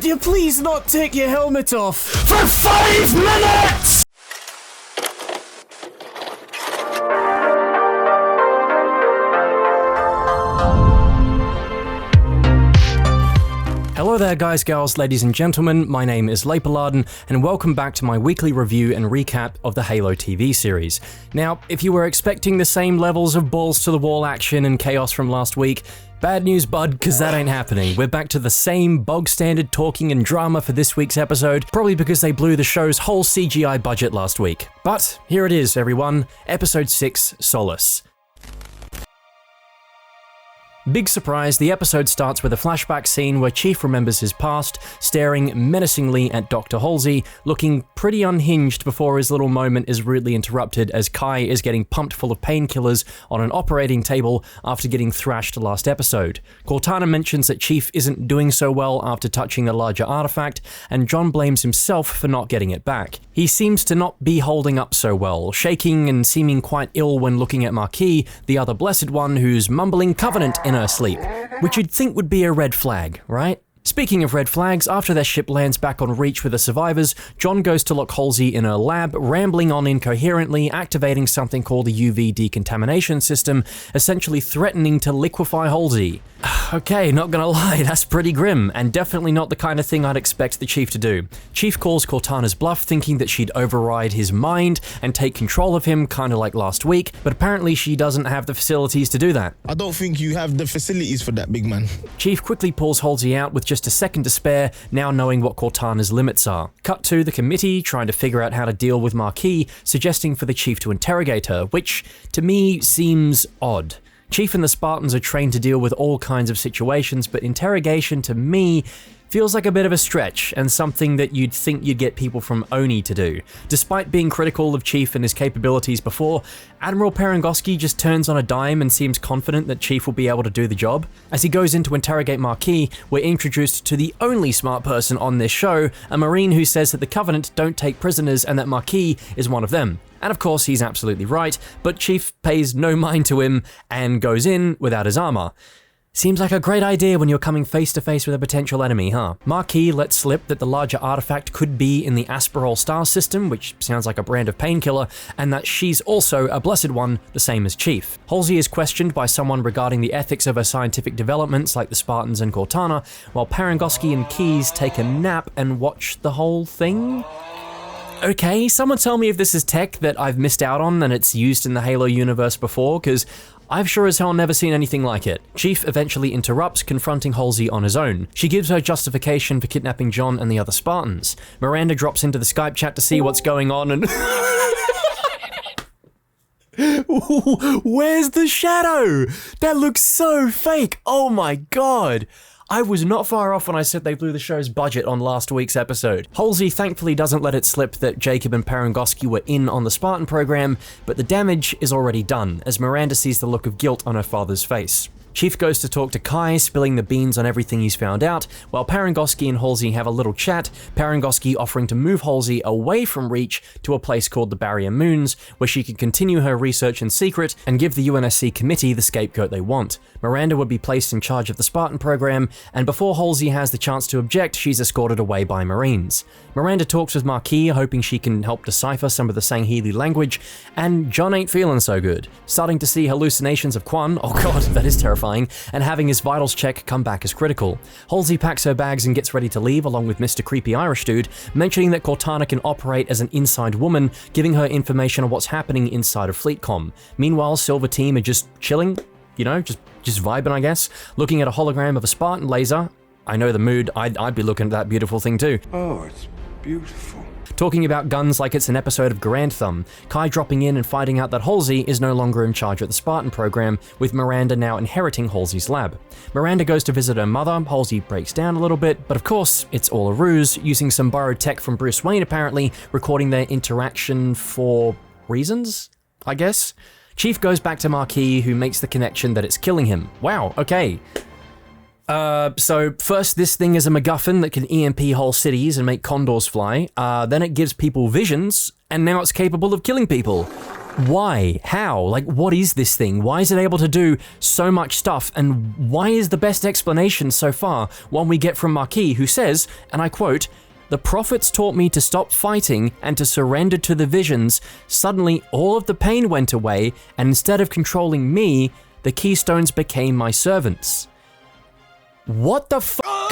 Could you please not take your helmet off? For 5 minutes! Hello there guys, gals, ladies and gentlemen, my name is Leipalarden, and welcome back to my weekly review and recap of the Halo TV series. Now, if you were expecting the same levels of balls to the wall action and chaos from last week, bad news, bud, cause that ain't happening. We're back to the same bog standard talking and drama for this week's episode, probably because they blew the show's whole CGI budget last week. But here it is, everyone, episode 6, Solace. Big surprise, the episode starts with a flashback scene where Chief remembers his past, staring menacingly at Dr. Halsey, looking pretty unhinged before his little moment is rudely interrupted as Kai is getting pumped full of painkillers on an operating table after getting thrashed last episode. Cortana mentions that Chief isn't doing so well after touching the larger artifact, and John blames himself for not getting it back. He seems to not be holding up so well, shaking and seeming quite ill when looking at Marquis, the other Blessed One who's mumbling Covenant in her sleep, which you'd think would be a red flag, right? Speaking of red flags, after their ship lands back on Reach with the survivors, John goes to lock Halsey in her lab, rambling on incoherently, activating something called the UV decontamination system, essentially threatening to liquefy Halsey. Okay, not gonna lie, that's pretty grim, and definitely not the kind of thing I'd expect the Chief to do. Chief calls Cortana's bluff, thinking that she'd override his mind and take control of him, kinda like last week, but apparently she doesn't have the facilities to do that. I don't think you have the facilities for that, big man. Chief quickly pulls Halsey out with just a second to spare, now knowing what Cortana's limits are. Cut to the committee, trying to figure out how to deal with Marquis, suggesting for the Chief to interrogate her, which, to me, seems odd. Chief and the Spartans are trained to deal with all kinds of situations, but interrogation, to me, feels like a bit of a stretch, and something that you'd think you'd get people from ONI to do. Despite being critical of Chief and his capabilities before, Admiral Perengoski just turns on a dime and seems confident that Chief will be able to do the job. As he goes in to interrogate Marquis, we're introduced to the only smart person on this show, a Marine who says that the Covenant don't take prisoners and that Marquis is one of them. And of course, he's absolutely right, but Chief pays no mind to him and goes in without his armor. Seems like a great idea when you're coming face to face with a potential enemy, huh? Marquis lets slip that the larger artifact could be in the Asperol star system, which sounds like a brand of painkiller, and that she's also a Blessed One, the same as Chief. Halsey is questioned by someone regarding the ethics of her scientific developments like the Spartans and Cortana, while Perengoski and Keyes take a nap and watch the whole thing? Okay, someone tell me if this is tech that I've missed out on and it's used in the Halo universe before, because I've sure as hell never seen anything like it. Chief eventually interrupts, confronting Halsey on his own. She gives her justification for kidnapping John and the other Spartans. Miranda drops into the Skype chat to see what's going on and... Where's the shadow? That looks so fake. Oh my god. I was not far off when I said they blew the show's budget on last week's episode. Halsey thankfully doesn't let it slip that Jacob and Perengoski were in on the Spartan program, but the damage is already done, as Miranda sees the look of guilt on her father's face. Chief goes to talk to Kai, spilling the beans on everything he's found out, while Perengoski and Halsey have a little chat, Perengoski offering to move Halsey away from Reach to a place called the Barrier Moons, where she can continue her research in secret and give the UNSC committee the scapegoat they want. Miranda would be placed in charge of the Spartan program, and before Halsey has the chance to object, she's escorted away by Marines. Miranda talks with Marquis, hoping she can help decipher some of the Sangheili language, and John ain't feeling so good. Starting to see hallucinations of Quan, oh god, that is terrifying, and having his vitals check come back as critical. Halsey packs her bags and gets ready to leave along with Mr. Creepy Irish Dude, mentioning that Cortana can operate as an inside woman, giving her information on what's happening inside of FleetCom. Meanwhile, Silver Team are just chilling, you know, just vibing, I guess, looking at a hologram of a Spartan laser. I know the mood, I'd be looking at that beautiful thing too. Oh, it's beautiful. Talking about guns like it's an episode of Grand Thumb, Kai dropping in and finding out that Halsey is no longer in charge of the Spartan program, with Miranda now inheriting Halsey's lab. Miranda goes to visit her mother, Halsey breaks down a little bit, but of course, it's all a ruse, using some borrowed tech from Bruce Wayne apparently, recording their interaction for reasons, I guess? Chief goes back to Marquis, who makes the connection that it's killing him. Wow, okay. So first this thing is a McGuffin that can EMP whole cities and make condors fly, then it gives people visions, and now it's capable of killing people. Why? How? Like, what is this thing? Why is it able to do so much stuff? And why is the best explanation so far one we get from Marquis, who says, and I quote, "The prophets taught me to stop fighting and to surrender to the visions. Suddenly, all of the pain went away, and instead of controlling me, the keystones became my servants." What the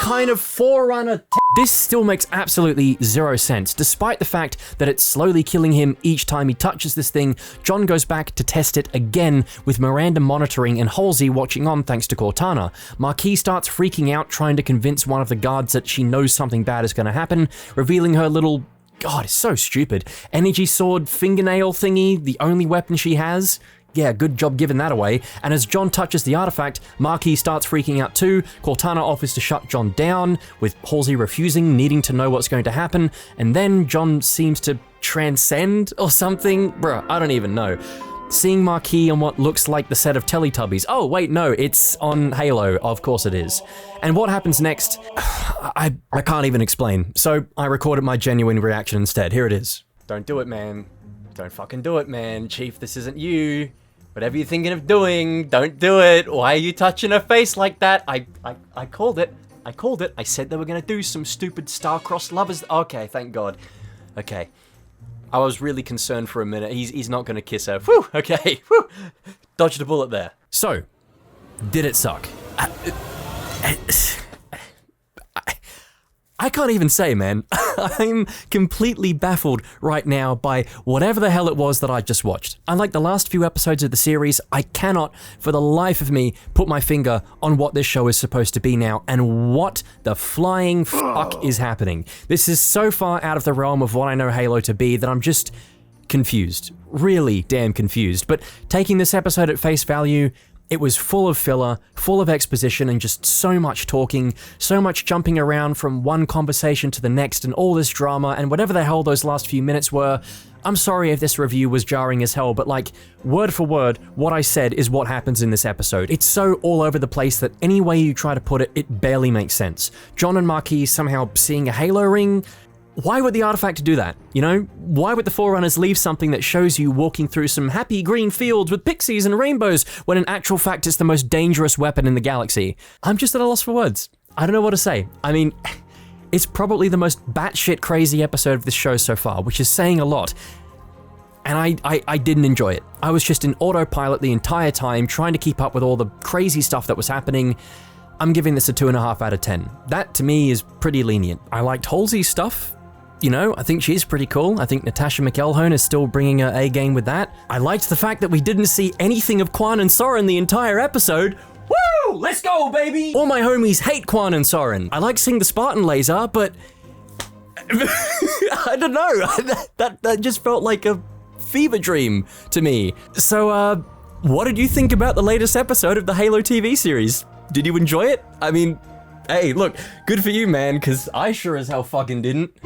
kind of forerunner? This still makes absolutely zero sense. Despite the fact that it's slowly killing him each time he touches this thing, John goes back to test it again with Miranda monitoring and Halsey watching on thanks to Cortana. Marquis starts freaking out, trying to convince one of the guards that she knows something bad is going to happen, revealing her little, God, it's so stupid, energy sword fingernail thingy, the only weapon she has. Yeah, good job giving that away. And as John touches the artifact, Marquis starts freaking out too. Cortana offers to shut John down, with Halsey refusing, needing to know what's going to happen. And then John seems to transcend or something. Bruh, I don't even know. Seeing Marquis on what looks like the set of Teletubbies. Oh, wait, no, it's on Halo. Of course it is. And what happens next, I can't even explain. So I recorded my genuine reaction instead. Here it is. Don't do it, man. Don't fucking do it, man. Chief, this isn't you. Whatever you're thinking of doing, don't do it. Why are you touching her face like that? I called it. I called it. I said they were gonna do some stupid star-crossed lovers. Okay, thank God. Okay. I was really concerned for a minute. He's not gonna kiss her. Whew, okay. Whew. Dodged a bullet there. So, did it suck? I can't even say, man. I'm completely baffled right now by whatever the hell it was that I just watched. Unlike the last few episodes of the series, I cannot, for the life of me, put my finger on what this show is supposed to be now and what the flying fuck is happening. This is so far out of the realm of what I know Halo to be that I'm just confused. Really damn confused. But taking this episode at face value, it was full of filler, full of exposition, and just so much talking, so much jumping around from one conversation to the next, and all this drama, and whatever the hell those last few minutes were. I'm sorry if this review was jarring as hell, but like, word for word, what I said is what happens in this episode. It's so all over the place that any way you try to put it, it barely makes sense. John and Marquis somehow seeing a Halo ring. Why would the artifact do that? You know, why would the Forerunners leave something that shows you walking through some happy green fields with pixies and rainbows when in actual fact it's the most dangerous weapon in the galaxy? I'm just at a loss for words. I don't know what to say. I mean, it's probably the most batshit crazy episode of this show so far, which is saying a lot. And I didn't enjoy it. I was just in autopilot the entire time, trying to keep up with all the crazy stuff that was happening. I'm giving this a 2.5 out of 10. That, to me, is pretty lenient. I liked Halsey's stuff. You know, I think she's pretty cool. I think Natasha McElhone is still bringing her A game with that. I liked the fact that we didn't see anything of Quan and Soren the entire episode. Woo! Let's go, baby! All my homies hate Quan and Soren. I like seeing the Spartan laser, but I don't know. That just felt like a fever dream to me. So, what did you think about the latest episode of the Halo TV series? Did you enjoy it? I mean, hey, look, good for you, man, because I sure as hell fucking didn't.